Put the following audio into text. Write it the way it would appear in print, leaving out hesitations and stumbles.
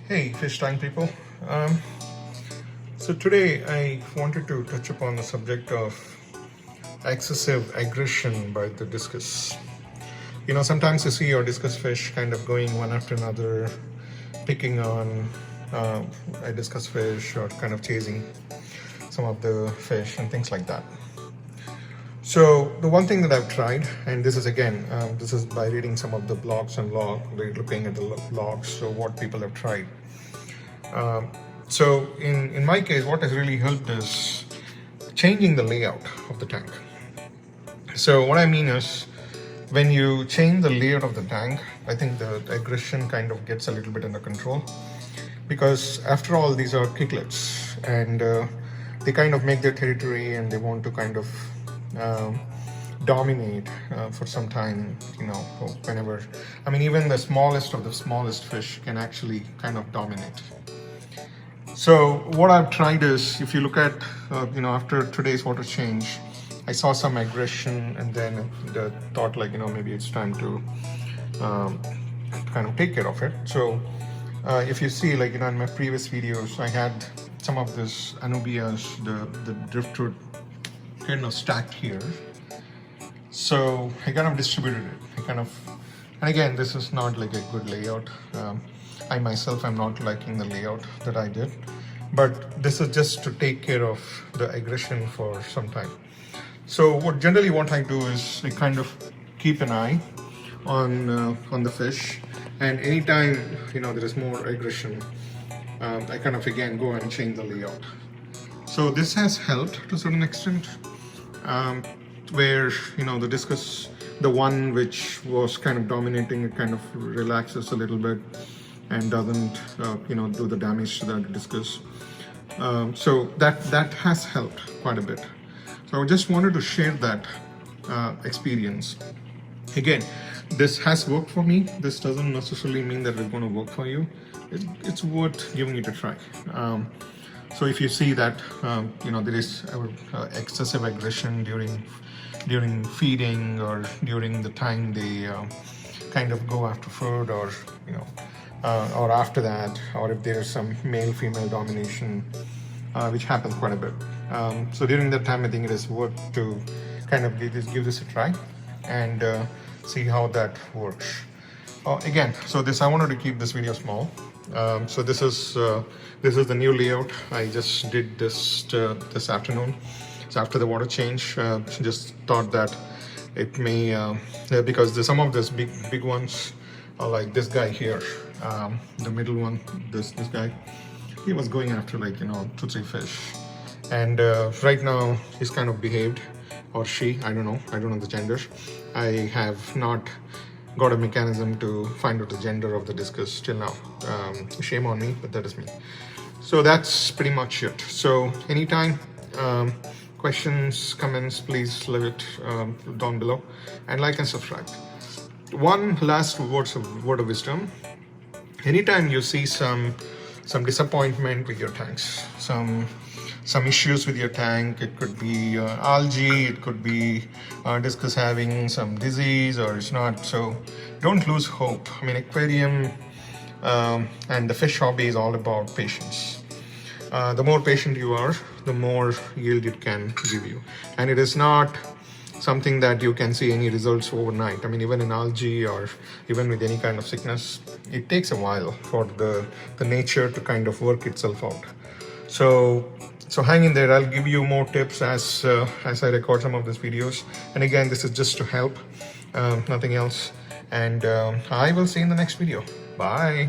Hey, fish tank people. So today I wanted to touch upon the subject of excessive aggression by the discus. Sometimes you see your discus fish kind of going one after another, picking on a discus fish or kind of chasing some of the fish and things like that. So the one thing that I've tried, and this is again, this is by reading some of the blogs and looking at the logs, so what people have tried. So in my case, what has really helped is changing the layout of the tank. So what I mean is, when you change the layout of the tank, I think the aggression kind of gets a little bit under control, because after all, these are kicklets, and they kind of make their territory and they want to kind of dominate for some time, whenever. I mean, even the smallest of the smallest fish can actually kind of dominate. So what I've tried is, if you look at, after today's water change, I saw some aggression, and then the thought maybe it's time to kind of take care of it. So if you see, in my previous videos, I had some of this anubias, the driftwood, stacked here. So I kind of distributed it. And again, this is not like a good layout. I myself am not liking the layout that I did, but this is just to take care of the aggression for some time. So what I do is I kind of keep an eye on the fish, and anytime there is more aggression, I kind of again go and change the layout. So this has helped to a certain extent, where the discus, the one which was kind of dominating, it kind of relaxes a little bit and doesn't do the damage to that discus. So that has helped quite a bit. So I just wanted to share that experience. Again, this has worked for me. This doesn't necessarily mean that it's going to work for you. It's worth giving it a try. So if you see that there is excessive aggression during feeding, or during the time they kind of go after food, or or after that, or if there's some male-female domination, which happens quite a bit. So during that time, I think it is worth to kind of give this a try and see how that works. Again, so I wanted to keep this video small. So this is the new layout. I just did this this afternoon. So after the water change, just thought that it may because some of these big ones are like this guy here, the middle one, this guy. He was going after 2-3 fish, and right now he's kind of behaved, or she, I don't know the gender. I have not got a mechanism to find out the gender of the discus till now. Shame on me, but that is me. So that's pretty much it. So anytime questions, comments, please leave it down below, and like and subscribe. One last word of wisdom: anytime you see some disappointment with your tanks, some issues with your tank, it could be algae, it could be discus having some disease, or it's not, so don't lose hope. I mean, aquarium and the fish hobby is all about patience. The more patient you are, the more yield it can give you, and it is not something that you can see any results overnight. I mean, even in algae, or even with any kind of sickness, it takes a while for the nature to kind of work itself out. So hang in there. I'll give you more tips as I record some of these videos. And again, this is just to help, nothing else. And I will see you in the next video. Bye.